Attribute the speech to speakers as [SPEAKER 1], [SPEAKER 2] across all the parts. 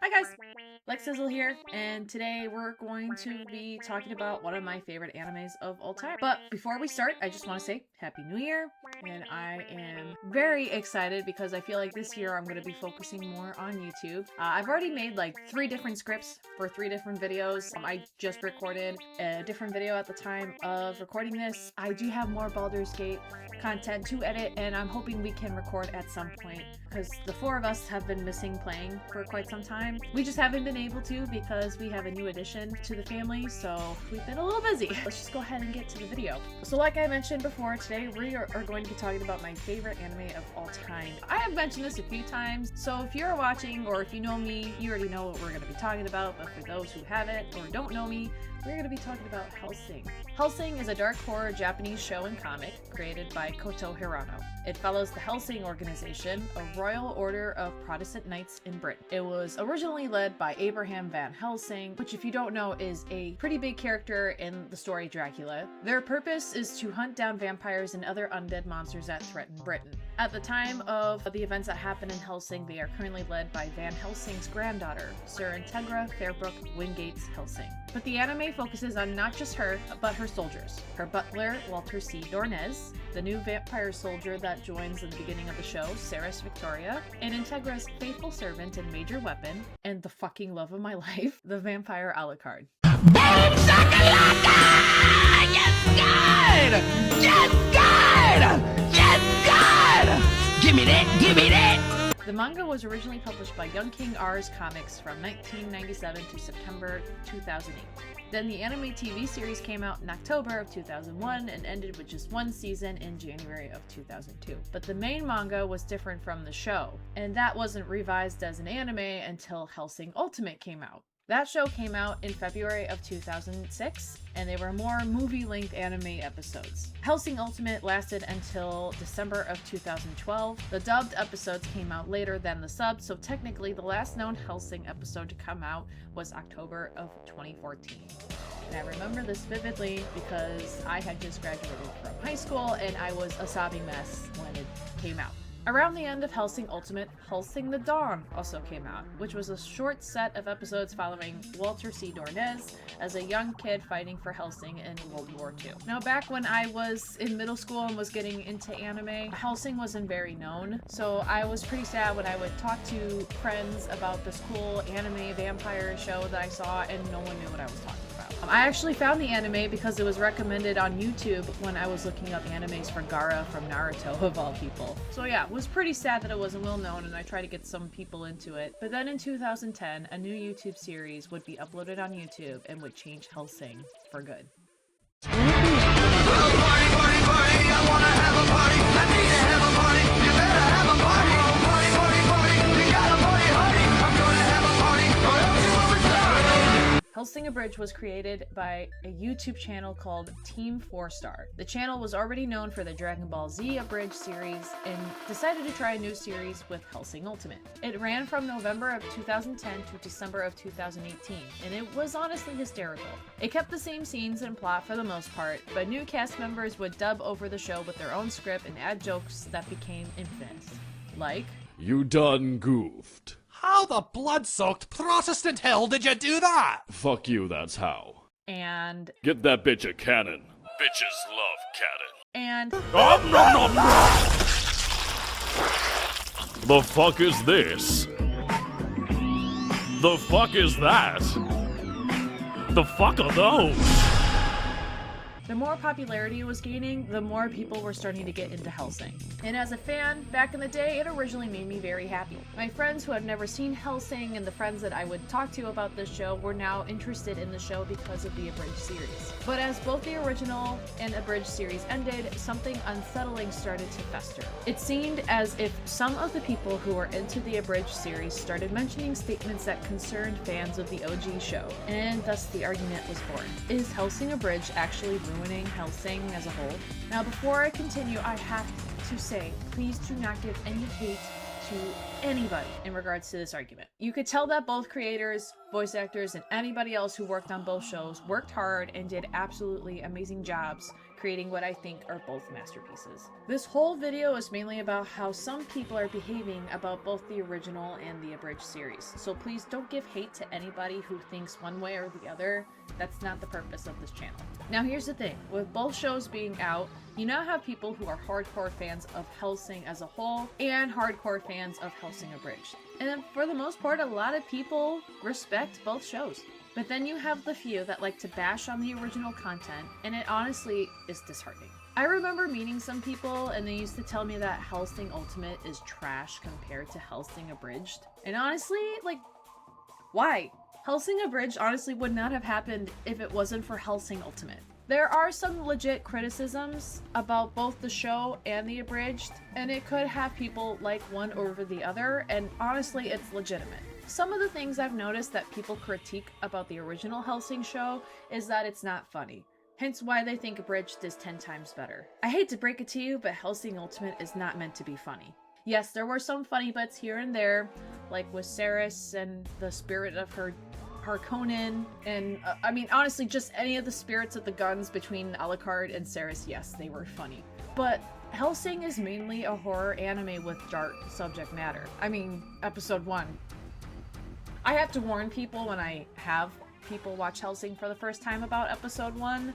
[SPEAKER 1] Hi guys, Lexizzle here, and today we're going to be talking about one of my favorite animes of all time. But before we start, I just want to say Happy New Year, and I am very excited because I feel like this year I'm going to be focusing more on YouTube. I've already made like 3 different scripts for 3 different videos. I just recorded a different video at the time of recording this. I do have more Baldur's Gate content to edit, and I'm hoping we can record at some point because the 4 of us have been missing playing for quite some time. We just haven't been able to because we have a new addition to the family, so we've been a little busy. Let's just go ahead and get to the video. So like I mentioned before, today we are going to be talking about my favorite anime of all time. I have mentioned this a few times, so if you're watching or if you know me, you already know what we're going to be talking about, but for those who haven't or don't know me, we're going to be talking about Hellsing. Hellsing is a dark horror Japanese show and comic created by Koto Hirano. It follows the Hellsing organization, a royal order of Protestant knights in Britain. It was originally led by Abraham Van Helsing, which if you don't know is a pretty big character in the story Dracula. Their purpose is to hunt down vampires and other undead monsters that threaten Britain. At the time of the events that happen in Hellsing, they are currently led by Van Helsing's granddaughter, Sir Integra Fairbrook Wingates Helsing. But the anime focuses on not just her, but her soldiers. Her butler, Walter C. Dornez, the new vampire soldier that joins in the beginning of the show, Ceres Victoria, and Integra's faithful servant and major weapon, and the fucking love of my life, the vampire Alucard.
[SPEAKER 2] Boom shakalaka! Yes, God! Yes, God! Yes, God! Give me that! Give me that!
[SPEAKER 1] The manga was originally published by Young King R's Comics from 1997 to September 2008. Then the anime TV series came out in October of 2001 and ended with just 1 season in January of 2002. But the main manga was different from the show, and that wasn't revised as an anime until Hellsing Ultimate came out. That show came out in February of 2006, and they were more movie-length anime episodes. Hellsing Ultimate lasted until December of 2012. The dubbed episodes came out later than the subbed, so technically the last known Hellsing episode to come out was October of 2014. And I remember this vividly because I had just graduated from high school and I was a sobbing mess when it came out. Around the end of Hellsing Ultimate, Hellsing the Dawn also came out, which was a short set of episodes following Walter C. Dornez as a young kid fighting for Hellsing in World War II. Now, back when I was in middle school and was getting into anime, Hellsing wasn't very known, so I was pretty sad when I would talk to friends about this cool anime vampire show that I saw and no one knew what I was talking about. I actually found the anime because it was recommended on YouTube when I was looking up animes for Gaara from Naruto, of all people. So yeah, it was pretty sad that it wasn't well known and I tried to get some people into it. But then in 2010, a new YouTube series would be uploaded on YouTube and would change Hellsing for good. Hellsing Abridged was created by a YouTube channel called Team 4-Star. The channel was already known for the Dragon Ball Z Abridged series and decided to try a new series with Hellsing Ultimate. It ran from November of 2010 to December of 2018, and it was honestly hysterical. It kept the same scenes and plot for the most part, but new cast members would dub over the show with their own script and add jokes that became infamous. Like,
[SPEAKER 3] "You done goofed."
[SPEAKER 4] How the blood-soaked Protestant hell did you do that?
[SPEAKER 3] "Fuck you, that's how."
[SPEAKER 1] and,
[SPEAKER 3] "Get that bitch a cannon. Bitches love cannon."
[SPEAKER 1] and,
[SPEAKER 4] Nom, nom, nom, nom.
[SPEAKER 3] "The fuck is this? The fuck is that? The fuck are those?"
[SPEAKER 1] the more popularity it was gaining, the more people were starting to get into Hellsing. And as a fan, back in the day, it originally made me very happy. My friends who had never seen Hellsing and the friends that I would talk to about this show were now interested in the show because of the Abridged series. But as both the original and Abridged series ended, something unsettling started to fester. It seemed as if some of the people who were into the Abridged series started mentioning statements that concerned fans of the OG show, and thus the argument was born. Is Hellsing Abridged actually ruining Hellsing as a whole? Now, before I continue, I have to say, please do not give any hate to anybody in regards to this argument. You could tell that both creators, voice actors, and anybody else who worked on both shows worked hard and did absolutely amazing jobs creating what I think are both masterpieces. This whole video is mainly about how some people are behaving about both the original and the abridged series, so please don't give hate to anybody who thinks one way or the other. That's not the purpose of this channel. Now here's the thing, with both shows being out, you now have people who are hardcore fans of Hellsing as a whole and hardcore fans of Hellsing Abridged. And then for the most part, a lot of people respect both shows. But then you have the few that like to bash on the original content, and it honestly is disheartening. I remember meeting some people and they used to tell me that Hellsing Ultimate is trash compared to Hellsing Abridged. And honestly, like, why? Hellsing Abridged honestly would not have happened if it wasn't for Hellsing Ultimate. There are some legit criticisms about both the show and the abridged, and it could have people like one over the other, and honestly, it's legitimate. Some of the things I've noticed that people critique about the original Hellsing show is that it's not funny, hence why they think abridged is 10 times better. I hate to break it to you, but Hellsing Ultimate is not meant to be funny. Yes, there were some funny bits here and there, like with Ceres and the spirit of her Harkonnen, and I mean, honestly, just any of the spirits of the guns between Alucard and Ceres, yes, they were funny. But Hellsing is mainly a horror anime with dark subject matter. I mean, episode 1. I have to warn people when I have people watch Hellsing for the first time about episode 1.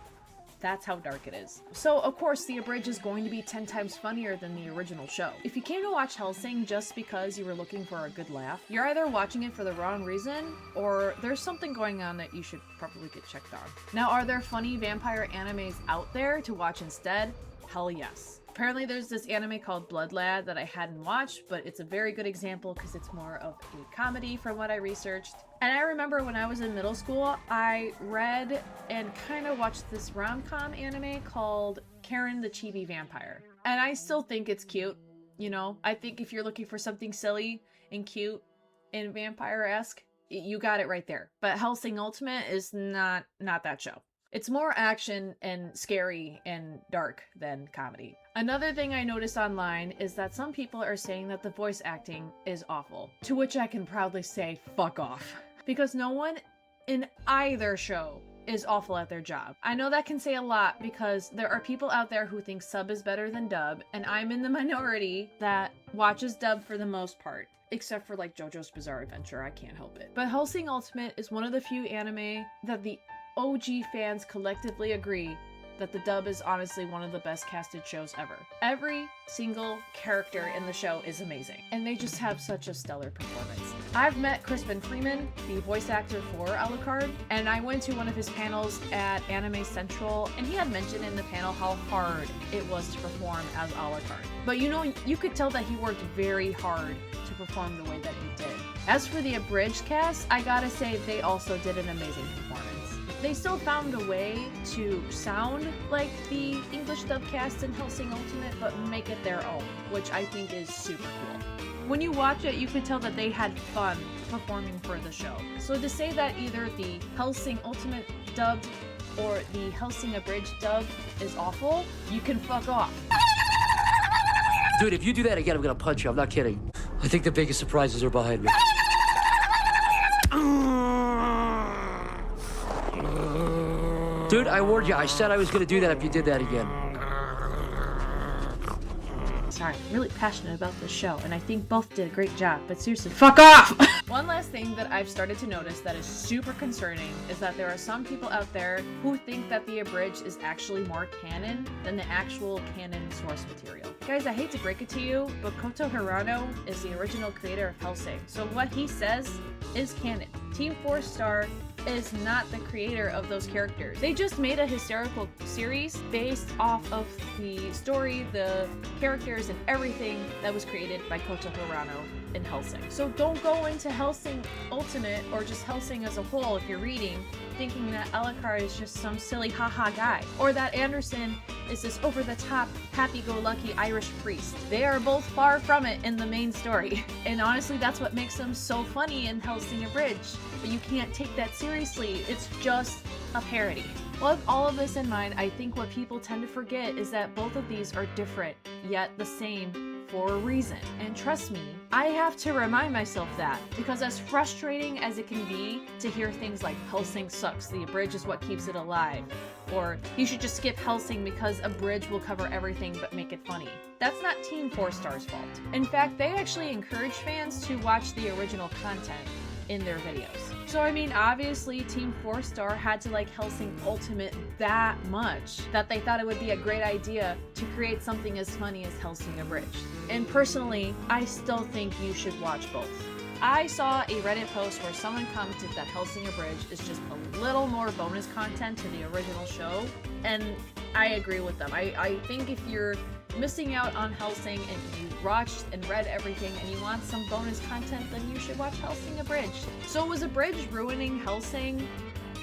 [SPEAKER 1] That's how dark it is. So, of course, the abridged is going to be 10 times funnier than the original show. If you came to watch Hellsing just because you were looking for a good laugh, you're either watching it for the wrong reason, or there's something going on that you should probably get checked on. Now, are there funny vampire animes out there to watch instead? Hell yes. Apparently there's this anime called Blood Lad that I hadn't watched, but it's a very good example because it's more of a comedy from what I researched. And I remember when I was in middle school, I read and kind of watched this rom-com anime called Karen the Chibi Vampire. And I still think it's cute, you know? I think if you're looking for something silly and cute and vampire-esque, you got it right there. But Hellsing Ultimate is not that show. It's more action and scary and dark than comedy. Another thing I noticed online is that some people are saying that the voice acting is awful, to which I can proudly say, fuck off. Because no one in either show is awful at their job. I know that can say a lot because there are people out there who think sub is better than dub, and I'm in the minority that watches dub for the most part. Except for like JoJo's Bizarre Adventure, I can't help it. But Hellsing Ultimate is one of the few anime that the OG fans collectively agree that the dub is honestly one of the best casted shows ever. Every single character in the show is amazing, and they just have such a stellar performance. I've met Crispin Freeman, the voice actor for Alucard, and I went to one of his panels at Anime Central, and he had mentioned in the panel how hard it was to perform as Alucard. But you know, you could tell that he worked very hard to perform the way that he did. As for the abridged cast, I gotta say they also did an amazing performance. They still found a way to sound like the English dub cast in Hellsing Ultimate, but make it their own, which I think is super cool. When you watch it, you can tell that they had fun performing for the show. So to say that either the Hellsing Ultimate dub or the Hellsing Abridged dub is awful, you can fuck off.
[SPEAKER 5] Dude, if you do that again, I'm gonna punch you. I'm not kidding. I think the biggest surprises are behind me. Dude, I warned you. I said I was gonna do that if you did that again.
[SPEAKER 1] Sorry, I'm really passionate about this show, and I think both did a great job, but seriously, fuck off! One last thing that I've started to notice that is super concerning is that there are some people out there who think that the abridged is actually more canon than the actual canon source material. Guys, I hate to break it to you, but Koto Hirano is the original creator of Hellsing, so what he says is canon. Team 4 Star is not the creator of those characters. They just made a hysterical series based off of the story, the characters, and everything that was created by Koto Hirano in Hellsing. So don't go into Hellsing Ultimate or just Hellsing as a whole if you're reading thinking that Alucard is just some silly haha guy, or that Anderson is this over-the-top, happy-go-lucky Irish priest. They are both far from it in the main story. And honestly, that's what makes them so funny in Hellsing Abridged. But you can't take that seriously. It's just a parody. With all of this in mind, I think what people tend to forget is that both of these are different, yet the same for a reason. And trust me, I have to remind myself that, because as frustrating as it can be to hear things like Hellsing sucks, the Abridged is what keeps it alive, or you should just skip Hellsing because Abridged will cover everything but make it funny. That's not Team 4-Star's fault. In fact, they actually encourage fans to watch the original content in their videos. So I mean, obviously Team 4-Star had to like Hellsing Ultimate that much that they thought it would be a great idea to create something as funny as Hellsing Abridged. And personally, I still think you should watch both. I saw a Reddit post where someone commented that Hellsing Abridged is just a little more bonus content to the original show, and I agree with them. I think if you're missing out on Hellsing and you watched and read everything and you want some bonus content, then you should watch Hellsing Abridged. So was Abridged ruining Hellsing?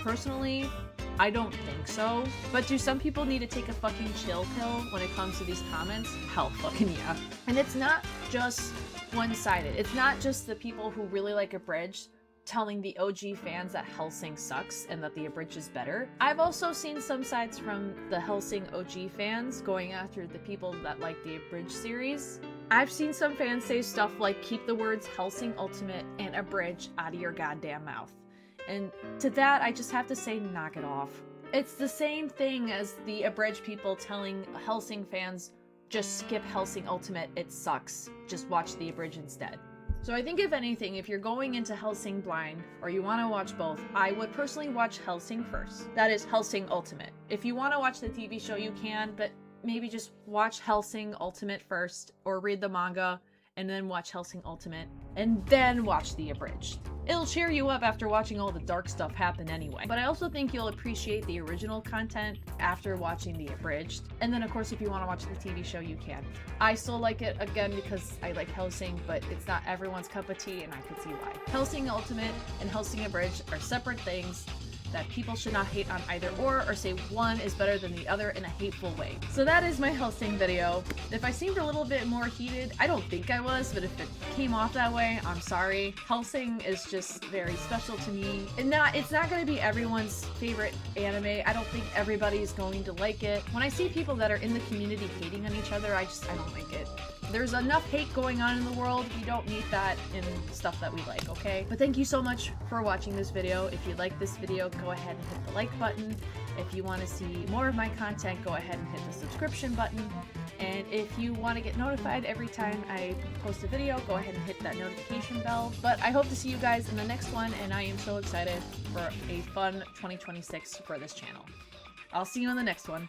[SPEAKER 1] Personally, I don't think so. But do some people need to take a fucking chill pill when it comes to these comments? Hell fucking yeah. And it's not just one-sided. It's not just the people who really like Abridged telling the OG fans that Hellsing sucks and that the Abridged is better. I've also seen some sides from the Hellsing OG fans going after the people that like the Abridged series. I've seen some fans say stuff like, keep the words Hellsing Ultimate and Abridged out of your goddamn mouth. And to that, I just have to say, knock it off. It's the same thing as the Abridged people telling Hellsing fans, just skip Hellsing Ultimate, it sucks. Just watch the Abridged instead. So I think if anything, if you're going into Hellsing blind, or you want to watch both, I would personally watch Hellsing first. That is Hellsing Ultimate. If you want to watch the TV show, you can, but maybe just watch Hellsing Ultimate first, or read the manga, and then watch Hellsing Ultimate, and then watch the Abridged. It'll cheer you up after watching all the dark stuff happen anyway. But I also think you'll appreciate the original content after watching the Abridged. And then of course, if you want to watch the TV show, you can. I still like it, again, because I like Hellsing, but it's not everyone's cup of tea, and I could see why. Hellsing Ultimate and Hellsing Abridged are separate things that people should not hate on either or say one is better than the other in a hateful way. So that is my Hellsing video. If I seemed a little bit more heated, I don't think I was, but if it came off that way, I'm sorry. Hellsing is just very special to me. And it's not going to be everyone's favorite anime. I don't think everybody's going to like it. When I see people that are in the community hating on each other, I don't like it. There's enough hate going on in the world. We don't need that in stuff that we like, okay? But thank you so much for watching this video. If you like this video, go ahead and hit the like button. If you want to see more of my content, go ahead and hit the subscription button. And if you want to get notified every time I post a video, go ahead and hit that notification bell. But I hope to see you guys in the next one, and I am so excited for a fun 2026 for this channel. I'll see you in the next one.